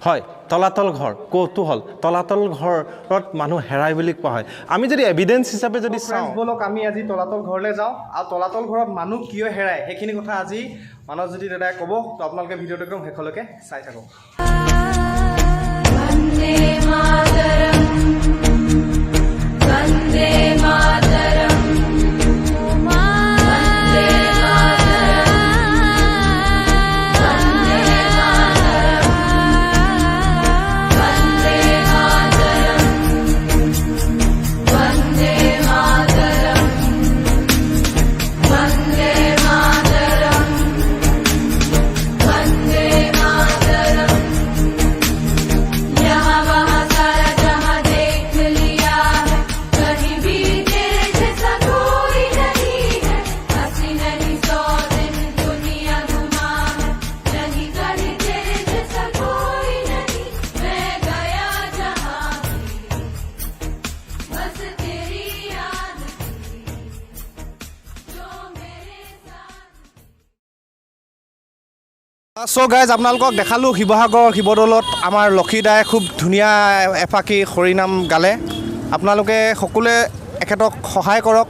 হয় তলাতল ঘৰ কৌতূহল তলাতল ঘৰত মানুহ হেৰাই বুলি কোৱা হয় আমি যদি এভিডেন্স হিচাপে যদি চাওঁ বলক আমি আজি তলাতল ঘৰলৈ যাওঁ আৰু তলাতল ঘৰত মানুহ কিয় হেৰাই সেইখিনি কথা আজি মানৱজ্যোতি দাদাই ক'ব তো আপোনালোকে ভিডিঅ'টো একদম শেষলৈকে চাই থাকক वन्दे मातरम् वन्दे मातरम् वन्दे সো গাইজ আপোনালোকক দেখালোঁ শিৱসাগৰ শিৱদৌলত আমাৰ লক্ষীদাই খুব ধুনীয়া এফাকি হৰিনাম গালে আপোনালোকে সকলোৱে এখেতক সহায় কৰক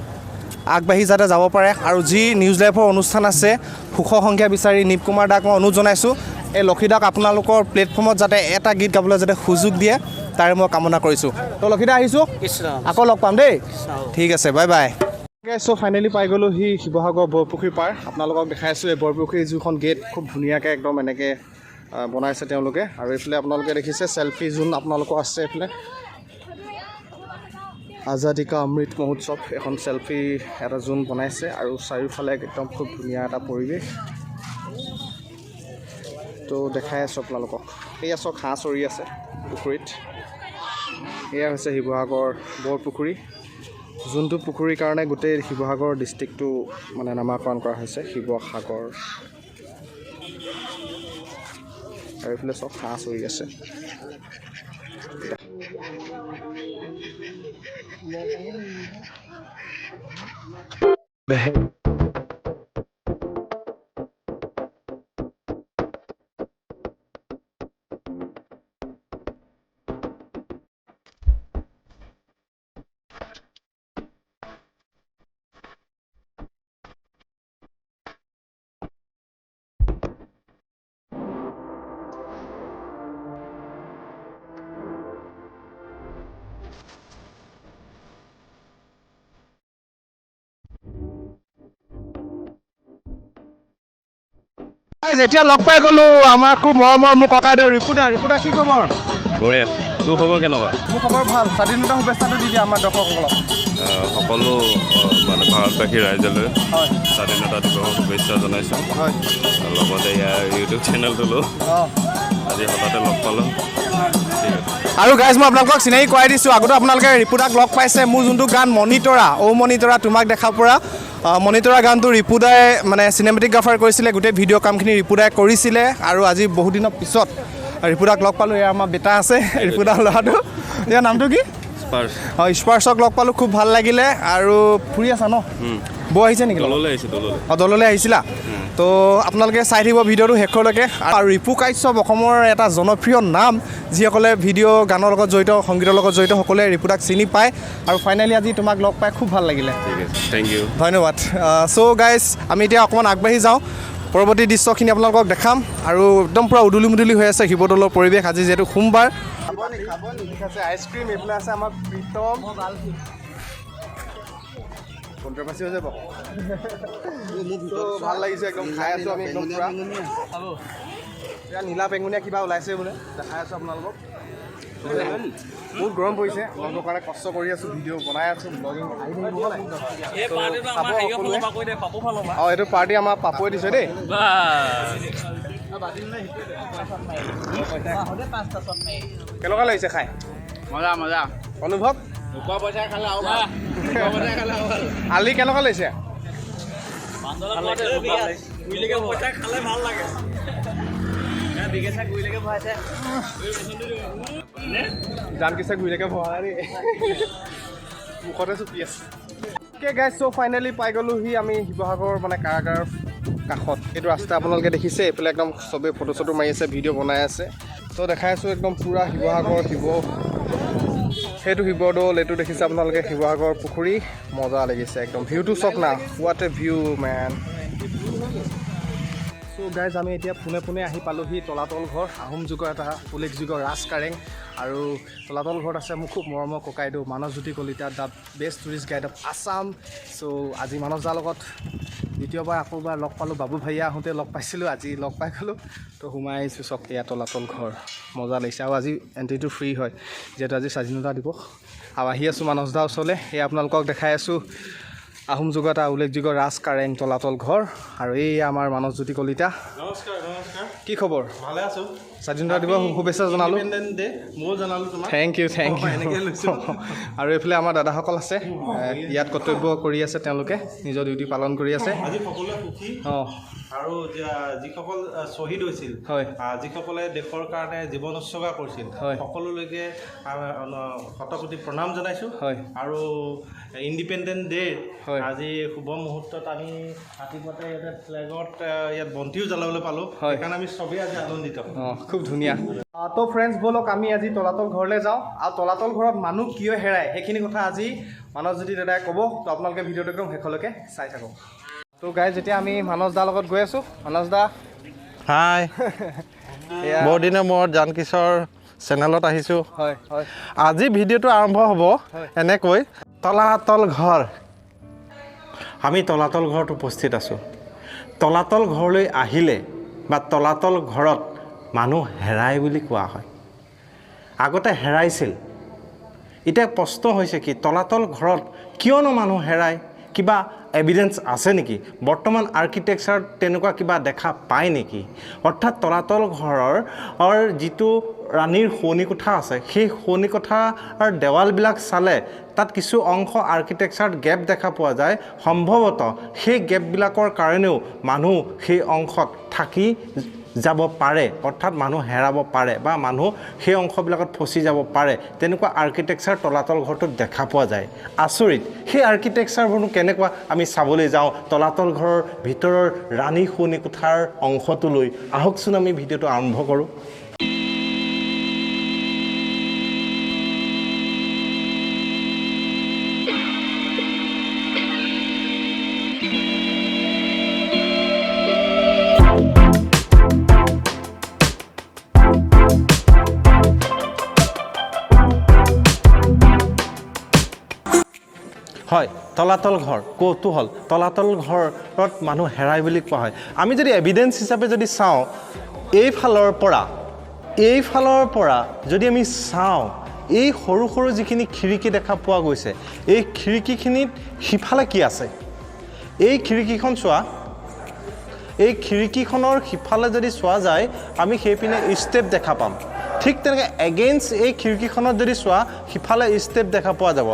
আগবাঢ়ি যাতে যাব পাৰে আৰু যি নিউজ লাইভৰ অনুষ্ঠান আছে সুখ সংখ্যা বিচাৰি নীপ কুমাৰ দাক মই অনুৰোধ জনাইছোঁ এই লক্ষীদাক আপোনালোকৰ প্লেটফৰ্মত যাতে এটা গীত গাবলৈ যাতে সুযোগ দিয়ে তাৰে মই কামনা কৰিছোঁ তো লক্ষীদা আহিছোঁ আকৌ লগ পাম দেই ঠিক আছে বাই বাই চ' ফাইনেলি পাই গ'লোঁ সি শিৱসাগৰ বৰপুখুৰী পাৰ আপোনালোকক দেখাইছোঁ এই বৰপুখুৰী যিখন গেট খুব ধুনীয়াকৈ একদম এনেকৈ বনাইছে তেওঁলোকে আৰু এইফালে আপোনালোকে দেখিছে চেল্ফি জোন আপোনালোকৰ আছে এইফালে আজাদী কা অমৃত মহোৎসৱ এখন চেল্ফি এটা জোন বনাইছে আৰু চাৰিওফালে একদম খুব ধুনীয়া এটা পৰিৱেশ তো দেখাই আছোঁ আপোনালোকক এয়া চক হাঁহ চৰি আছে পুখুৰীত এয়া হৈছে শিৱসাগৰ বৰপুখুৰী যোনটো পুখুৰীৰ কাৰণে গোটেই শিৱসাগৰ ডিষ্ট্ৰিক্টটো মানে নামাকৰণ কৰা হৈছে শিৱসাগৰ আৰু এইফালে চব হাঁহ চৰি আছে যেতিয়া লগ পাই গ'লো আমাৰ খুব মৰমৰ মোৰ ককাইদেউ ৰিপুদা কি খবৰ বঢ়িয়া তোৰ খবৰ কেনেকুৱা মোৰ খবৰ ভাল স্বাধীনতা শুভেচ্ছাটো দি দিয়া আমাৰ দৰ্শকসকলক সকলো মানে ভাৰতবাসী ৰাইজলৈ হয় স্বাধীনতা দিৱসৰ শুভেচ্ছা জনাইছোঁ হয় লগতে ইয়াৰ ইউটিউব চেনেলটোলৈ আজি হঠাতে লগ পালোঁ ঠিক আছে আৰু গাইজ মই আপোনালোকক চিনাকি কৰাই দিছোঁ আগতে আপোনালোকে ৰিপুদাক লগ পাইছে মোৰ যোনটো গান মণিতৰা মণিতৰা তোমাক দেখা পৰা মণিতৰা গানটো ৰিপুদাই মানে চিনেমেটিগ্ৰাফাৰ কৰিছিলে গোটেই ভিডিঅ' কামখিনি ৰিপুদাই কৰিছিলে আৰু আজি বহুত দিনৰ পিছত ৰিপুদাক লগ পালোঁ এয়া আমাৰ বেটা আছে ৰিপুদাৰ ল'ৰাটো ইয়াৰ নামটো কি হয় স্পাৰ্চক লগ পালোঁ খুব ভাল লাগিলে আৰু ফুৰি আছা ন বৌ আহিছে নেকি দললৈ আহিছিলা তো আপোনালোকে চাই থাকিব ভিডিঅ'টো শেষলৈকে আৰু ৰিপু কাশ্যপ অসমৰ এটা জনপ্ৰিয় নাম যিসকলে ভিডিঅ' গানৰ লগত জড়িত সংগীতৰ লগত জড়িত সকলোৱে ৰিপুদাক চিনি পায় আৰু ফাইনেলি আজি তোমাক লগ পাই খুব ভাল লাগিলে থেংক ইউ ধন্যবাদ চ' গাইজ আমি এতিয়া অকণমান আগবাঢ়ি যাওঁ পৰৱৰ্তী দৃশ্যখিনি আপোনালোকক দেখাম আৰু একদম পূৰা উদুলি মুদুলি হৈ আছে শিৱদৌলৰ পৰিৱেশ আজি যিহেতু সোমবাৰ আইচক্ৰীম এইফালে আছে আমাৰ প্ৰীতম কণ্ট্ৰভাৰ্চি হৈ যাব ভাল লাগিছে একদম খাই আছোঁ আমি একদম পূৰা এতিয়া নীলা বেঙুনীয়া কিবা ওলাইছে বোলে দেখাই আছোঁ আপোনালোকক বহুত গৰম পৰিছে আপোনালোকৰ কাৰণে কষ্ট কৰি আছোঁ ভিডিঅ' বনাই আছোঁ ব্লগিং অঁ এইটো পাৰ্টি আমাৰ পাপুৱে দিছে দেই কেনেকুৱা লাগিছে খাই মজা মজা অনুভৱ লোকৰ পইচা খালে আৰু আলি কেনেকুৱা লাগিছে জানকিছে গুৰিলৈকে ভৰাই দেই মুখতে চুপি আছে অ'কে গাইজ চ' ফাইনেলি পাই গ'লোহি আমি শিৱসাগৰ মানে কাৰাগাৰৰ কাষত এইটো ৰাস্তা আপোনালোকে দেখিছে এইফালে একদম চবেই ফটো চটো মাৰি আছে ভিডিঅ' বনাই আছে তো দেখাই আছোঁ একদম পূৰা শিৱসাগৰ সেইটো শিৱদৌল এইটো দেখিছে আপোনালোকে শিৱসাগৰ পুখুৰী মজা লাগিছে একদম ভিউটো চাওক না হোৱাট এ ভিউ মেন চ' গাইজ আমি এতিয়া পোনে আহি পালোহি তলাতল ঘৰ আহোম যুগৰ এটা উল্লেখযোগ্য ৰাজ কাৰেং আৰু তলাতল ঘৰত আছে মোৰ খুব মৰমৰ ককাইদেউ Manasjyoti Kalita the best tourist guide of Assam চ' আজি মানসদাৰ লগত দ্বিতীয়বাৰ আকৌবাৰ লগ পালোঁ বাবু ভাইয়া আহোঁতে লগ পাইছিলোঁ আজি লগ পাই গ'লোঁ তো সোমাই আহিছোঁ চক এয়া তলাতল ঘৰ মজা লাগিছে আৰু আজি এণ্ট্ৰিটো ফ্ৰী হয় যিহেতু আজি স্বাধীনতা দিৱস আৰু আহি আছোঁ মানসদাৰ ওচৰলৈ এয়া আপোনালোকক দেখাই আছোঁ আহোম যুগৰ এটা উল্লেখযোগ্য ৰাজ কাৰেং তলাতল ঘৰ আৰু এই আমাৰ মানসজ্যোতি কলিতা নমস্কাৰ কি খবৰ ভালে আছোঁ স্বাধীনতা দিৱস শুভেচ্ছা জনালোঁ ইণ্ডিপেণ্ডেণ্ট ডে ময়ো জনালোঁ তোমাক থেংক ইউ এনেকৈ লৈছোঁ আৰু এইফালে আমাৰ দাদাসকল আছে ইয়াত কৰ্তব্য কৰি আছে তেওঁলোকে নিজৰ ডিউটি পালন কৰি আছে আজি সকলোৱে সুখী অঁ আৰু যিসকল শ্বহীদ হৈছিল হয় যিসকলে দেশৰ কাৰণে জীৱন উৎসৰ্গা কৰিছিল হয় সকলোলৈকে শতকোটি প্ৰণাম জনাইছোঁ হয় আৰু ইণ্ডিপেণ্ডেণ্ট ডে হয় আজি শুভ মুহূৰ্তত আমি ৰাতিপুৱাতে ইয়াতে ফ্লেগত ইয়াত বন্তিও জ্বলাবলৈ পালোঁ হয়। সেইকাৰণে আমি চবেই আজি আনন্দিত অঁ খুব ধুনীয়া তো ফ্ৰেণ্ডছ ব'লক আমি আজি তলাতল ঘৰলৈ যাওঁ আৰু তলাতল ঘৰত মানুহ কিয় হেৰায় সেইখিনি কথা আজি মানসজ্যোতি দাদাই ক'ব তো আপোনালোকে ভিডিঅ'টো একদম শেষলৈকে চাই থাকক তো গাইজ যেতিয়া আমি মানস দাৰ লগত গৈ আছোঁ মানস দা হাই এয়া বহু দিনৰ মূৰত জানকিশোৰ চেনেলত আহিছোঁ হয় হয় আজি ভিডিঅ'টো আৰম্ভ হ'ব হয়। এনেকৈ তলাতল ঘৰ আমি তলাতল ঘৰত উপস্থিত আছোঁ তলাতল ঘৰলৈ আহিলে বা তলাতল ঘৰত মানুহ হেৰায় বুলি কোৱা হয় আগতে হেৰাইছিল এতিয়া প্ৰশ্ন হৈছে কি তলাতল ঘৰত কিয়নো মানুহ হেৰায় কিবা এভিডেন্স আছে নেকি বৰ্তমান আৰ্কিটেকচাৰ তেনেকুৱা কিবা দেখা পায় নেকি অৰ্থাৎ তলাতল ঘৰৰ যিটো ৰাণীৰ শোৱনি কোঠা আছে সেই শোৱনি কোঠাৰ দেৱালবিলাক চালে তাত কিছু অংশ আৰ্কিটেকচাৰত গেপ দেখা পোৱা যায় সম্ভৱতঃ সেই গেপবিলাকৰ কাৰণেও মানুহ সেই অংশত থাকি যাব পাৰে অৰ্থাৎ মানুহ হেৰাব পাৰে বা মানুহ সেই অংশবিলাকত ফচি যাব পাৰে তেনেকুৱা আৰ্কিটেকচাৰ তলাতল ঘৰটোত দেখা পোৱা যায় আচৰিত সেই আৰ্কিটেকচাৰবোৰনো কেনেকুৱা আমি চাবলৈ যাওঁ তলাতল ঘৰৰ ভিতৰৰ ৰাণী শোৱনি কোঠাৰ অংশটোলৈ আহকচোন আমি ভিডিঅ'টো আৰম্ভ কৰোঁ হয় তলাতল ঘৰ কৌতূহল তলাতল ঘৰত মানুহ হেৰায় বুলি কোৱা হয় আমি যদি এভিডেন্স হিচাপে যদি চাওঁ এইফালৰ পৰা যদি আমি চাওঁ এই সৰু সৰু যিখিনি খিৰিকী দেখা পোৱা গৈছে এই খিৰিকীখিনিত সিফালে কি আছে এই খিৰিকীখন চোৱা এই খিৰিকীখনৰ সিফালে যদি চোৱা যায় আমি সেইপিনে ষ্টেপ দেখা পাম ঠিক তেনেকৈ এগেইনষ্ট এই খিৰিকীখনত যদি চোৱা সিফালে ষ্টেপ দেখা পোৱা যাব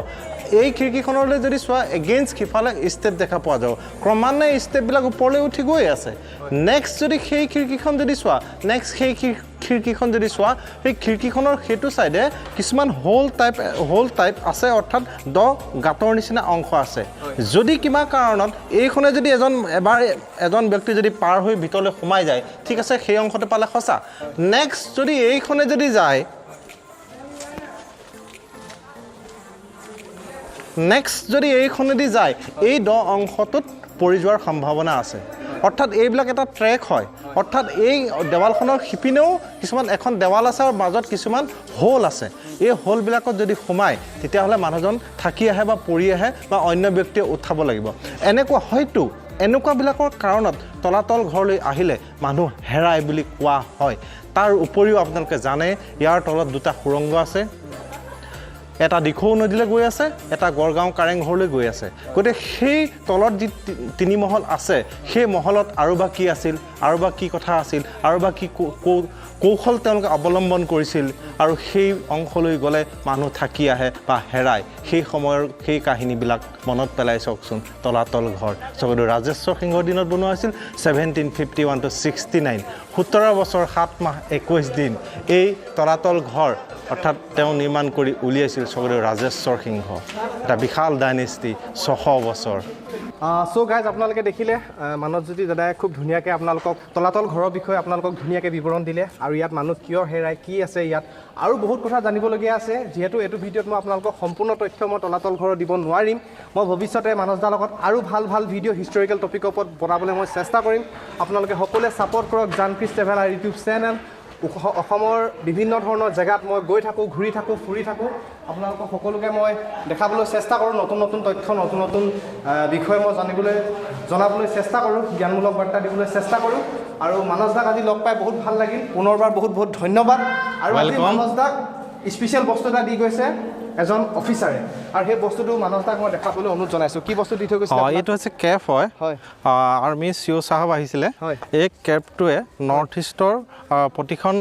এই খিৰিকীখনলৈ যদি চোৱা এগেইনষ্ট সিফালে ষ্টেপ দেখা পোৱা যাব ক্ৰমান্বয়ে ষ্টেপবিলাক ওপৰলৈ উঠি গৈ আছে নেক্সট যদি সেই খিৰিকীখন যদি চোৱা নেক্সট সেই খিৰিকীখন যদি চোৱা সেই খিৰিকীখনৰ সেইটো ছাইডে কিছুমান হোল টাইপ আছে অৰ্থাৎ গাঁতৰ নিচিনা অংশ আছে যদি কিবা কাৰণত এইখনে যদি এজন ব্যক্তি যদি পাৰ হৈ ভিতৰলৈ সোমাই যায় ঠিক আছে সেই অংশটো পালে সঁচা নেক্সট যদি এইখনে যদি যায় নেক্সট যদি এইখনেদি যায় এই অংশটোত পৰি যোৱাৰ সম্ভাৱনা আছে অৰ্থাৎ এইবিলাক এটা ট্ৰেক হয় অৰ্থাৎ এই দেৱালখনৰ সিপিনেও কিছুমান এখন দেৱাল আছে আৰু মাজত কিছুমান হোল আছে এই হোলবিলাকত যদি সোমায় তেতিয়াহ'লে মানুহজন থাকি আহে বা পৰি আহে বা অন্য ব্যক্তিয়ে উঠাব লাগিব এনেকুৱাবিলাকৰ কাৰণত তলাতল ঘৰলৈ আহিলে মানুহ হেৰায় বুলি কোৱা হয় তাৰ উপৰিও আপোনালোকে জানে ইয়াৰ তলত দুটা সুৰংগ আছে এটা দিখৌ নদীলৈ গৈ আছে এটা গড়গাঁও কাৰেংঘৰলৈ গৈ আছে গতিকে সেই তলত যি তিনি মহল আছে সেই মহলত আৰু বা কি আছিল আৰু বা কি কথা আছিল আৰু বা কি কৌশল তেওঁলোকে অৱলম্বন কৰিছিল আৰু সেই অংশলৈ গ'লে মানুহ থাকি আহে বা হেৰায় সেই সময়ৰ সেই কাহিনীবিলাক মনত পেলাই চাওকচোন তলাতল ঘৰ স্বৰ্গদেউ ৰাজেশ্বৰ সিংহৰ দিনত বনোৱা হৈছিল 1751 to 69 17 বছৰ 7 মাহ 21 দিন এই তলাতল ঘৰ অৰ্থাৎ তেওঁ নিৰ্মাণ কৰি উলিয়াইছিল স্বৰ্গদেউ ৰাজেশ্বৰ সিংহ এটা বিশাল ডাইনেষ্টি 600 বছৰ চ' গাইজ আপোনালোকে দেখিলে মানৱজ্যোতি দাদাই খুব ধুনীয়াকৈ আপোনালোকক তলাতল ঘৰৰ বিষয়ে আপোনালোকক ধুনীয়াকৈ বিৱৰণ দিলে আৰু ইয়াত মানুহ কিয় হেৰাই কি আছে ইয়াত আৰু বহুত কথা জানিবলগীয়া আছে যিহেতু এইটো ভিডিঅ'ত মই আপোনালোকক সম্পূৰ্ণ তথ্য মই তলাতল ঘৰৰ দিব নোৱাৰিম মই ভৱিষ্যতে মানৱদাৰ লগত আৰু ভাল ভাল ভিডিঅ' হিষ্টৰিকেল টপিকৰ ওপৰত বনাবলৈ মই চেষ্টা কৰিম আপোনালোকে সকলোৱে ছাপৰ্ট কৰক জানক্ৰিছ ট্ৰেভেলাৰ ইউটিউব চেনেল অসমৰ বিভিন্ন ধৰণৰ জেগাত মই গৈ থাকোঁ ঘূৰি থাকোঁ ফুৰি থাকোঁ আপোনালোকক সকলোকে মই দেখাবলৈ চেষ্টা কৰোঁ নতুন নতুন তথ্য নতুন নতুন বিষয় মই জনাবলৈ চেষ্টা কৰোঁ জ্ঞানমূলক বাৰ্তা দিবলৈ চেষ্টা কৰোঁ আৰু মানস দাক আজি লগ পাই বহুত ভাল লাগিল পুনৰবাৰ বহুত বহুত ধন্যবাদ আৰু আজি মানস দাক স্পেচিয়েল বস্তু এটা দি গৈছে এজন অফিচাৰে আৰু সেই বস্তুটো মানস দাক মই দেখাবলৈ অনুৰোধ জনাইছোঁ কি বস্তু দি থৈ গৈছে এইটো হৈছে কেপ হয় আৰ্মি চিঅ' চাহাব আহিছিলে এই কেপটোৱে নৰ্থ ইষ্টৰ প্ৰতিখন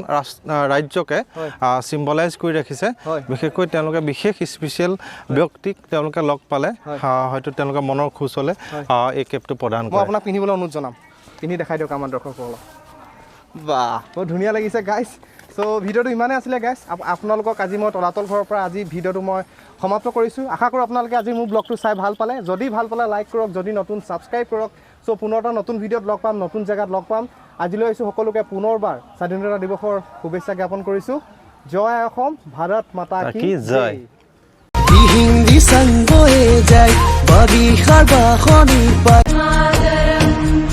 ৰাজ্যকে চিম্বলাইজ কৰি ৰাখিছে বিশেষকৈ তেওঁলোকে বিশেষ স্পেচিয়েল ব্যক্তিক তেওঁলোকে লগ পালে হয়তো তেওঁলোকে মনৰ খোজ হ'লে এই কেপটো প্ৰদান কৰে মই আপোনাক পিন্ধিবলৈ অনুৰোধ জনাম পিন্ধি দেখাই দিয়ক আমাৰ দৰ্শকসকলক বাহ বহুত ধুনীয়া লাগিছে গাইজ চ' ভিডিঅ'টো ইমানেই আছিলে গাইজ আপোনালোকক আজি মই তলাতল ঘৰৰ পৰা আজি ভিডিঅ'টো মই সমাপ্ত কৰিছোঁ আশা কৰোঁ আপোনালোকে আজি মোৰ ব্লগটো চাই ভাল পালে যদি ভাল পালে লাইক কৰক যদি নতুন ছাবস্ক্ৰাইব কৰক চ' পুনৰ এটা নতুন ভিডিঅ'ত লগ পাম নতুন জেগাত লগ পাম আজিলৈ আহিছোঁ সকলোকে পুনৰবাৰ স্বাধীনতা দিৱসৰ শুভেচ্ছা জ্ঞাপন কৰিছোঁ জয় অসম ভাৰত মাতা কি জয় হিন্দি সঙ্গে যায় বাগিখাৰ বাখনি मातरम्